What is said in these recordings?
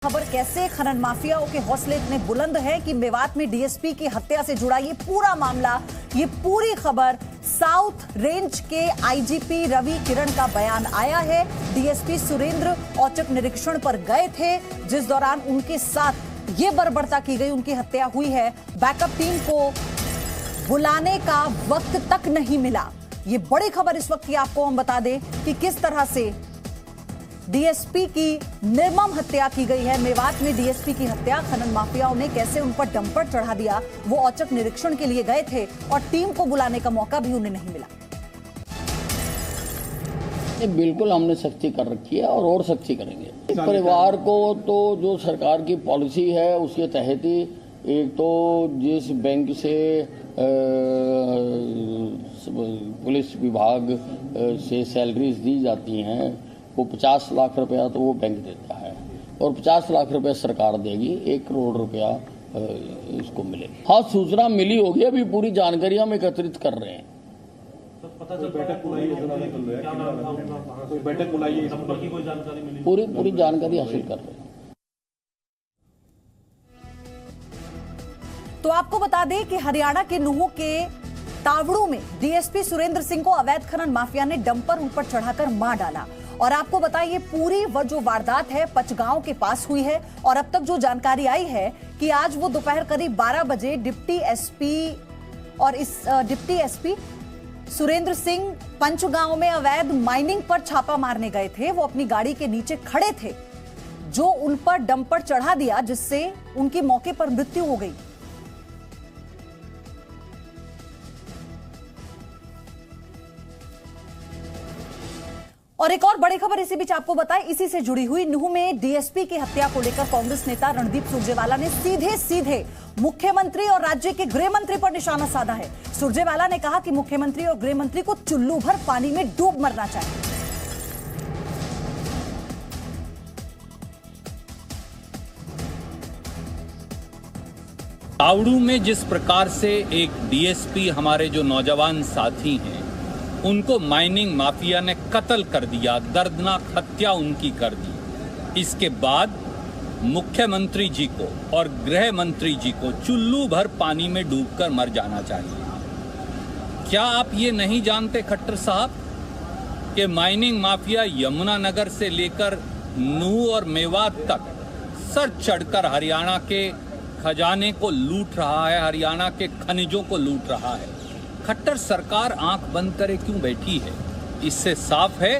खबर कैसे खनन माफियाओं के हौसले इतने बुलंद हैं कि मेवात में डीएसपी की हत्या से जुड़ा ये पूरा मामला, ये पूरी खबर साउथ रेंज के आईजीपी रवि किरण का बयान आया है। डीएसपी सुरेंद्र औचक निरीक्षण पर गए थे, जिस दौरान उनके साथ ये बर्बरता की गई, उनकी हत्या हुई है। बैकअप टीम को बुलाने का वक्त तक नहीं मिला। ये बड़ी खबर इस वक्त की आपको हम बता दें कि किस तरह से डीएसपी की निर्मम हत्या की गई है। मेवात में डीएसपी की हत्या, खनन माफियाओं ने कैसे उन पर डंपर चढ़ा दिया। वो औचक निरीक्षण के लिए गए थे और टीम को बुलाने का मौका भी उन्हें नहीं मिला। बिल्कुल हमने सख्ती कर रखी है और सख्ती करेंगे। परिवार को तो जो सरकार की पॉलिसी है उसके तहत ही, एक तो जिस बैंक से पुलिस विभाग से सैलरीज दी जाती हैं वो 50 लाख रुपया तो वो बैंक देता है और 50 लाख रुपया सरकार देगी, 1 करोड़ रुपया इसको मिलेगा। हाँ, सूचना मिली होगी, अभी पूरी जानकारी हम एकत्रित कर रहे हैं। पूरी जानकारी हासिल कर रहे हैं। तो आपको बता दें कि हरियाणा के नूह के तावड़ू में डीएसपी सुरेंद्र सिंह को अवैध खनन माफिया ने डंपर उन पर चढ़ाकर मार डाला। और आपको बताइए, पूरी जो वारदात है पचगांव के पास हुई है। और अब तक जो जानकारी आई है कि आज वो दोपहर करीब 12 बजे डिप्टी एसपी सुरेंद्र सिंह पंचगांव में अवैध माइनिंग पर छापा मारने गए थे। वो अपनी गाड़ी के नीचे खड़े थे, जो उन पर डंपर चढ़ा दिया, जिससे उनकी मौके पर मृत्यु हो गई। और एक और बड़ी खबर इसी बीच आपको बताएं, इसी से जुड़ी हुई, नूह में डीएसपी की हत्या को लेकर कांग्रेस नेता रणदीप सुरजेवाला ने सीधे मुख्यमंत्री और राज्य के गृह मंत्री पर निशाना साधा है। सुरजेवाला ने कहा कि मुख्यमंत्री और गृह मंत्री को चुल्लू भर पानी में डूब मरना चाहिए। तावड़ू में जिस प्रकार से एक डीएसपी हमारे जो नौजवान साथी हैं उनको माइनिंग माफिया ने कत्ल कर दिया, दर्दनाक हत्या उनकी कर दी, इसके बाद मुख्यमंत्री जी को और गृह मंत्री जी को चुल्लू भर पानी में डूबकर मर जाना चाहिए। क्या आप ये नहीं जानते खट्टर साहब कि माइनिंग माफिया यमुनानगर से लेकर नूह और मेवात तक सर चढ़कर हरियाणा के खजाने को लूट रहा है, हरियाणा के खनिजों को लूट रहा है। खट्टर सरकार आंख बंद करे क्यों बैठी है? इससे साफ है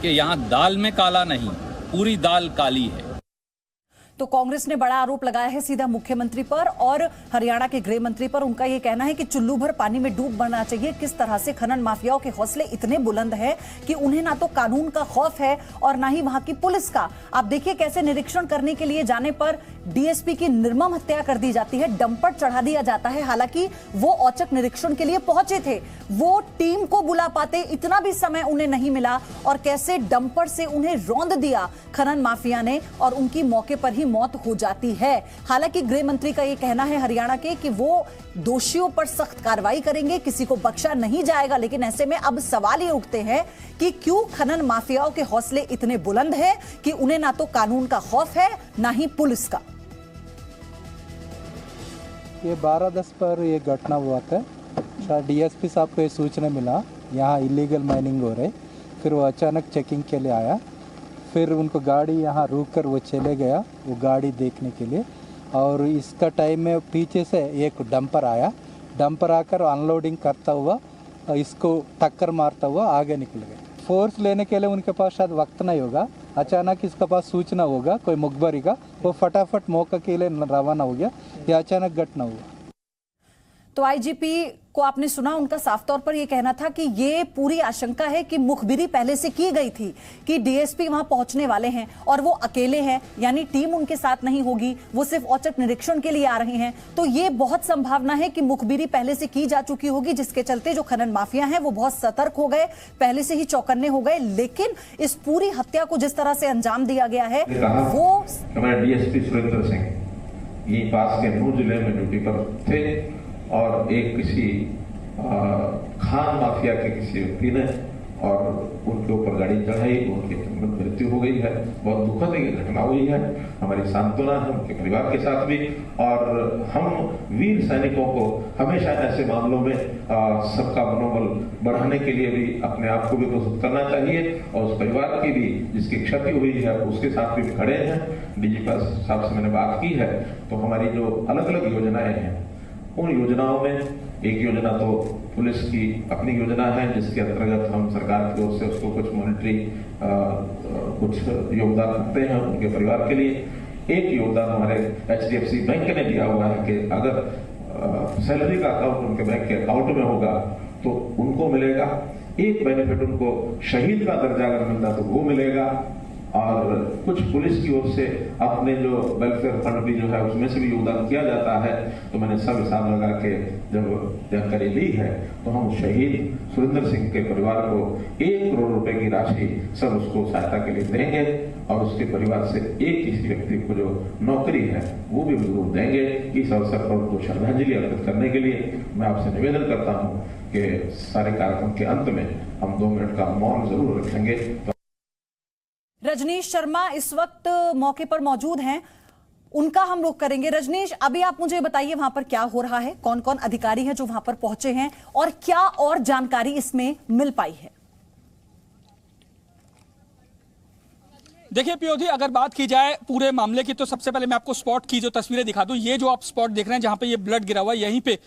कि यहाँ दाल में काला नहीं, पूरी दाल काली है। तो कांग्रेस ने बड़ा आरोप लगाया है सीधा मुख्यमंत्री पर और हरियाणा के गृह मंत्री पर। उनका यह कहना है कि चुल्लू भर पानी में डूब मरना चाहिए। किस तरह से खनन माफियाओं के हौसले इतने बुलंद हैं कि उन्हें ना तो कानून का खौफ है और ना ही वहां की पुलिस का। आप देखिए कैसे निरीक्षण करने के लिए जाने पर डीएसपी की निर्मम हत्या कर दी जाती है, डंपर चढ़ा दिया जाता है। हालांकि वो औचक निरीक्षण के लिए पहुंचे थे, वो टीम को बुला पाते, इतना भी समय उन्हें नहीं मिला। और कैसे डंपर से उन्हें रौंद दिया खनन माफिया ने और उनकी मौके पर ही मौत हो जाती है। हालांकि गृह मंत्री का यह कहना है हरियाणा के कि वो दोषियों पर सख्त कार्रवाई करेंगे, किसी को बख्शा नहीं जाएगा। लेकिन ऐसे में अब सवाल ये उठते हैं कि क्यों खनन माफियाओं के हौसले इतने बुलंद हैं कि उन्हें ना तो कानून का खौफ है ना ही पुलिस का। ये 12/10 पर ये घटना हुआ था। शायद डीएसपी साहब को ये सूचना मिला यहाँ इलीगल माइनिंग हो रही, फिर वो अचानक चेकिंग के लिए आया। फिर उनको गाड़ी यहाँ रोक कर वो चले गया वो गाड़ी देखने के लिए। और इसका टाइम में पीछे से एक डंपर आया, डंपर आकर अनलोडिंग करता हुआ इसको टक्कर मारता हुआ आगे निकल गया। फोर्स लेने के लिए उनके पास शायद वक्त नहीं होगा, अचानक इसके पास सूचना होगा कोई मुखबरी का, वो फटाफट मौके के लिए रवाना हो गया। ये अचानक घटना हुआ। तो आईजीपी को आपने सुना, उनका साफ तौर पर यह कहना था कि ये पूरी आशंका है कि मुखबिरी पहले से की गई थी कि डीएसपी वहां पहुंचने वाले हैं और वो अकेले हैं, यानी टीम उनके साथ नहीं होगी, वो सिर्फ औचक निरीक्षण के लिए आ रहे हैं। तो ये बहुत संभावना है कि मुखबिरी पहले से की जा चुकी होगी, जिसके चलते जो खनन माफिया हैं वो बहुत सतर्क हो गए, पहले से ही चौकन्ने हो गए। लेकिन इस पूरी हत्या को जिस तरह से अंजाम दिया गया है वो हमारे डीएसपी सुरेंद्र सिंह ये पास के नूह जिले में ड्यूटी पर थे और एक किसी खान माफिया के किसी व्यक्ति ने और उनके ऊपर गाड़ी चढ़ाई, उनकी मृत्यु हो गई है। बहुत दुखद ये घटना हुई है। हमारी सांत्वना है उनके परिवार के साथ भी, और हम वीर सैनिकों को हमेशा ऐसे मामलों में सबका मनोबल बढ़ाने के लिए भी अपने आप को भी प्रस्तुत करना चाहिए, और उस परिवार की भी जिसकी क्षति हुई है उसके साथ भी खड़े हैं। डीजीपी साहब से मैंने बात की है, तो हमारी जो अलग अलग योजनाएं हैं उन योजनाओं में एक योजना तो पुलिस की अपनी योजना है, जिसके अंतर्गत हम सरकार की ओर से उसको कुछ मॉनिटरी कुछ योगदान करते हैं उनके परिवार के लिए। एक योगदान हमारे HDFC बैंक ने दिया हुआ है कि अगर सैलरी का अकाउंट उनके बैंक के अकाउंट में होगा तो उनको मिलेगा। एक बेनिफिट उनको शहीद का दर्जा अगर मिलता तो वो मिलेगा, और कुछ पुलिस की ओर से अपने जो वेलफेयर फंड भी जो है उसमें से भी योगदान किया जाता है। तो मैंने सब हिसाब लगा के जब जानकारी ली है तो हम शहीद सुरेंद्र सिंह के परिवार को 1 करोड़ रुपए की राशि सब उसको सहायता के लिए देंगे, और उसके परिवार से एक किसी व्यक्ति को जो नौकरी है वो भी जरूर देंगे। इस अवसर पर उनको श्रद्धांजलि अर्पित करने के लिए मैं आपसे निवेदन करता हूँ कि सारे कार्यक्रम के अंत में हम 2 मिनट का मौन जरूर रखेंगे। रजनीश शर्मा इस वक्त मौके पर मौजूद हैं, उनका हम रुख करेंगे। रजनीश, अभी आप मुझे बताइए वहां पर क्या हो रहा है, कौन कौन अधिकारी हैं जो वहां पर पहुंचे हैं, और क्या और जानकारी इसमें मिल पाई है? देखिए पीओधी, अगर बात की जाए पूरे मामले की तो सबसे पहले मैं आपको स्पॉट की जो तस्वीरें दिखा दूं। ये जो आप स्पॉट देख रहे हैं जहां पे ये ब्लड गिरा हुआ है, यहीं पे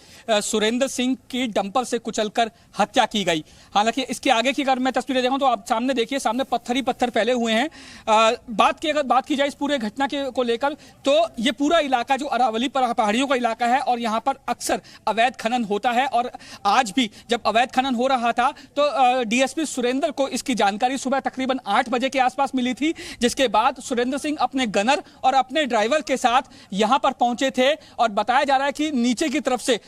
सुरेंद्र सिंह की डंपर से कुचलकर हत्या की गई। हालांकि इसके आगे की अगर मैं तस्वीरें देखूं तो आप सामने देखिए, सामने पत्थर ही पत्थर फैले हुए हैं। अगर बात की जाए इस पूरे घटना को लेकर तो ये पूरा इलाका जो अरावली पहाड़ियों का इलाका है और यहाँ पर अक्सर अवैध खनन होता है, और आज भी जब अवैध खनन हो रहा था तो DSP सुरेंद्र को इसकी जानकारी सुबह तकरीबन 8 बजे के आसपास मिली थी, जिसके बाद सुरेंद्र सिंह अपने गनर और अपने ड्राइवर के साथ यहां पर पहुंचे थे। और बताया जा रहा है कि नीचे की तरफ से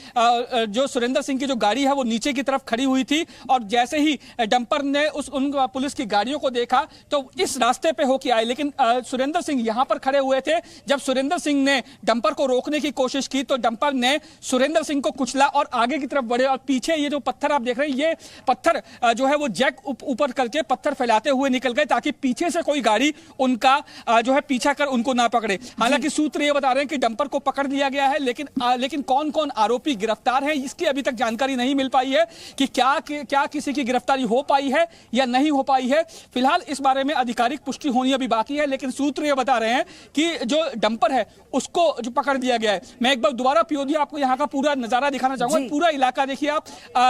जो सुरेंद्र सिंह की जो गाड़ी है वो नीचे की तरफ खड़ी हुई थी, और जैसे ही डंपर ने उन पुलिस की गाड़ियों को देखा तो इस रास्ते पे होके आए, लेकिन सुरेंद्र सिंह यहां पर खड़े हुए थे। जब सुरेंद्र सिंह ने डंपर को रोकने की कोशिश की तो डंपर ने सुरेंद्र सिंह को कुचला और आगे की तरफ बढ़े, और पीछे ये जो पत्थर आप देख रहे हैं, ये पत्थर जो है वो जैक ऊपर करके पत्थर फैलाते हुए निकल गए ताकि पीछे से कोई गाड़ी उनका जो है पीछा कर उनको ना पकड़े। हालांकि सूत्र ये बता रहे हैं कि डंपर को पकड़ लिया गया है, लेकिन कौन कौन आरोपी गिरफ्तार हैं इसकी अभी तक जानकारी नहीं मिल पाई है कि क्या किसी की गिरफ्तारी हो पाई है या नहीं हो पाई है। फिलहाल इस बारे में आधिकारिक पुष्टि होनी अभी बाकी है, लेकिन सूत्र ये बता रहे हैं कि जो डंपर है उसको जो पकड़ लिया गया है। मैं एक बार दोबारा पीओधी आपको यहाँ का पूरा नजारा दिखाना चाहूंगा। पूरा इलाका देखिए आप,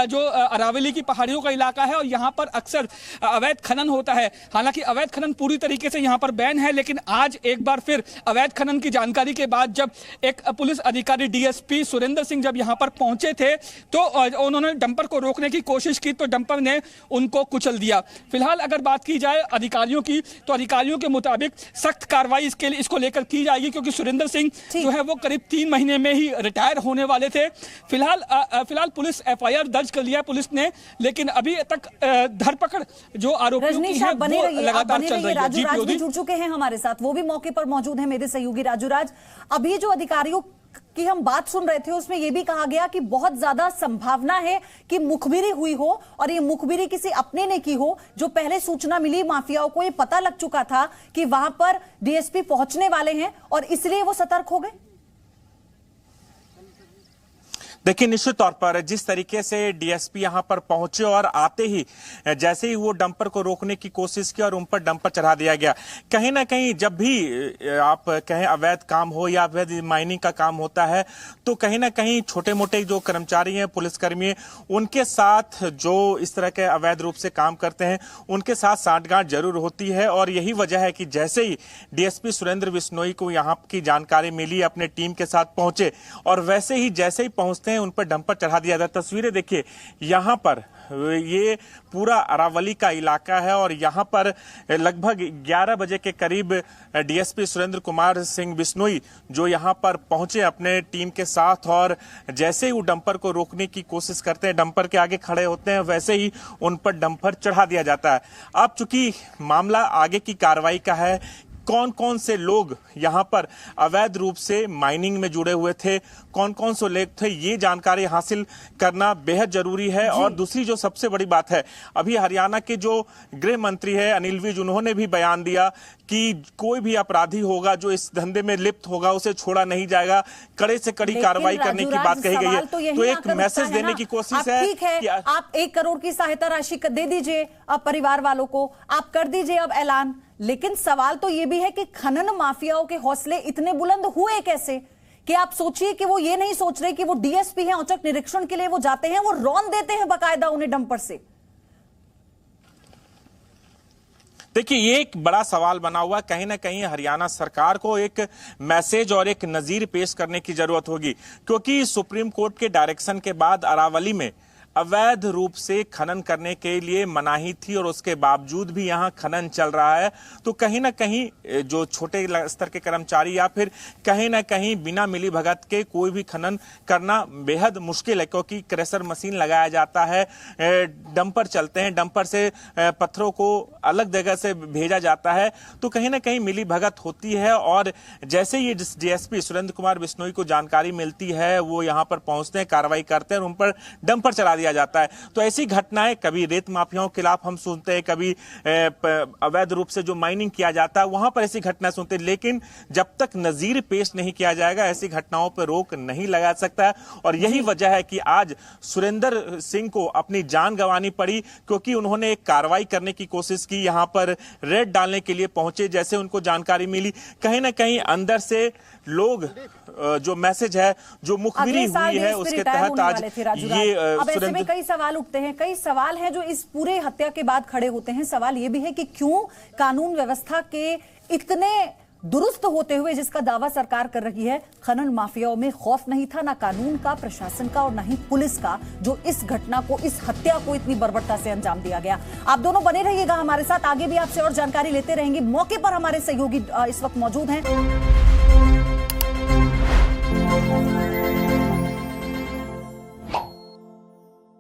जो अरावली की पहाड़ियों का इलाका है और यहाँ पर अक्सर अवैध खनन होता है। हालांकि अवैध खनन पूरी तरीके से यहाँ पर बैन है, लेकिन आज एक बार फिर अवैध खनन की जानकारी के बाद जब एक पुलिस अधिकारी DSP सुरेंद्र सिंह जब यहां पर पहुंचे थे तो उन्होंने डंपर को रोकने की कोशिश की तो डंपर ने उनको कुचल दिया। फिलहाल अगर बात की जाए अधिकारियों की तो अधिकारियों के मुताबिक सख्त कार्रवाई इसको लेकर की जाएगी, क्योंकि सुरेंद्र सिंह जो है वो करीब 3 महीने में ही रिटायर होने वाले थे। फिलहाल पुलिस FIR दर्ज कर लिया पुलिस ने, लेकिन अभी तक धरपकड़ जो आरोपियों की है वो लगातार चल रही है। जी पीओधी जुड़ चुके हैं हमारे साथ, वो भी मौके पर मौजूद है मेरे सहयोगी राजूराज। अभी जो अधिकारियों की हम बात सुन रहे थे उसमें यह भी कहा गया कि बहुत ज्यादा संभावना है कि मुखबिरी हुई हो, और ये मुखबिरी किसी अपने ने की हो। जो पहले सूचना मिली माफियाओं को ये पता लग चुका था कि वहां पर DSP पहुंचने वाले हैं और इसलिए वो सतर्क हो गए। देखिए निश्चित तौर पर जिस तरीके से DSP यहां पर पहुंचे और आते ही जैसे ही वो डंपर को रोकने की कोशिश की और उन पर डंपर चढ़ा दिया गया। कहीं ना कहीं जब भी आप कहें अवैध काम हो या अवैध माइनिंग का काम होता है तो कहीं ना कहीं छोटे मोटे जो कर्मचारी हैं, पुलिसकर्मी हैं, उनके साथ जो इस तरह के अवैध रूप से काम करते हैं उनके साथ सांठगांठ जरूर होती है। और यही वजह है कि जैसे ही DSP सुरेंद्र बिश्नोई को यहाँ की जानकारी मिली, अपने टीम के साथ पहुंचे और वैसे ही जैसे ही पहुंचते उन पर डंपर चढ़ा दिया था। तस्वीरें देखिए, यहां पर ये पूरा अरावली का इलाका है और यहां पर लगभग 11 बजे के करीब DSP सुरेंद्र कुमार सिंह बिश्नोई जो यहां पर पहुंचे अपने टीम के साथ, और जैसे ही वो डंपर को रोकने की कोशिश करते हैं, डंपर के आगे खड़े होते हैं, वैसे ही उन पर डंपर चढ़ा दिया जाता है। अब चूंकि मामला आगे की कार्रवाई का है, कौन कौन से लोग यहां पर अवैध रूप से माइनिंग में जुड़े हुए थे, कौन कौन से लोग थे, ये जानकारी हासिल करना बेहद जरूरी है। और दूसरी जो सबसे बड़ी बात है, अभी हरियाणा के जो गृह मंत्री है अनिल विज, उन्होंने भी बयान दिया कि कोई भी अपराधी होगा जो इस धंधे में लिप्त होगा उसे छोड़ा नहीं जाएगा, कड़े से कड़ी कार्रवाई करने की बात कही गई है। तो एक मैसेज देने की कोशिश है कि आप 1 करोड़ की सहायता राशि दे दीजिए अब परिवार वालों को, आप कर दीजिए अब ऐलान। लेकिन सवाल तो यह भी है कि खनन माफियाओं के हौसले इतने बुलंद हुए कैसे कि आप सोचिए कि वो ये नहीं सोच रहे कि वो डीएसपी हैं, औचक निरीक्षण के लिए वो जाते हैं, वो रौंद देते हैं बकायदा उन्हें डंपर से। देखिए, ये एक बड़ा सवाल बना हुआ, कहीं ना कहीं हरियाणा सरकार को एक मैसेज और एक नजीर पेश करने की जरूरत होगी, क्योंकि सुप्रीम कोर्ट के डायरेक्शन के बाद अरावली में अवैध रूप से खनन करने के लिए मनाही थी और उसके बावजूद भी यहां खनन चल रहा है। तो कहीं ना कहीं जो छोटे स्तर के कर्मचारी या फिर कहीं ना कहीं बिना मिलीभगत के कोई भी खनन करना बेहद मुश्किल है, क्योंकि क्रेशर मशीन लगाया जाता है, डंपर चलते हैं, डंपर से पत्थरों को अलग जगह से भेजा जाता है। तो कहीं ना कहीं मिलीभगत होती है और जैसे ही डीएसपी सुरेंद्र कुमार बिश्नोई को जानकारी मिलती है, वो यहाँ पर पहुंचते हैं, कार्रवाई करते हैं और उन पर डंपर चला दिया जाता है। तो ऐसी घटनाएं कभी रेत माफियाओं के खिलाफ हम सुनते हैं, कभी अवैध रूप से जो माइनिंग किया जाता है वहां पर ऐसी घटनाएं सुनते हैं, लेकिन जब तक नजीर पेश नहीं किया जाएगा ऐसी घटनाओं पर रोक नहीं लगा सकता है। और यही वजह है कि आज सुरेंद्र सिंह को अपनी जान गंवानी पड़ी, क्योंकि उन्होंने एक कार्रवाई करने की कोशिश की, यहां पर रेड डालने के लिए पहुंचे। जैसे उनको जानकारी मिली, कहीं ना कहीं अंदर से लोग जो मैसेज है, जो मुखबिरी हुई है, उसके तहत आज ये अब ऐसे में कई सवाल उठते हैं, कई सवाल हैं जो इस पूरे हत्या के बाद खड़े होते हैं। सवाल ये भी है कि क्यों कानून व्यवस्था के इतने दुरुस्त होते हुए, जिसका दावा सरकार कर रही है, खनन माफियाओं में खौफ नहीं था, ना कानून का, प्रशासन का और ना ही पुलिस का, जो इस घटना को, इस हत्या को इतनी बर्बरता से अंजाम दिया गया। आप दोनों बने रहिएगा हमारे साथ, आगे भी आपसे और जानकारी लेते रहेंगे। मौके पर हमारे सहयोगी इस वक्त मौजूद हैं।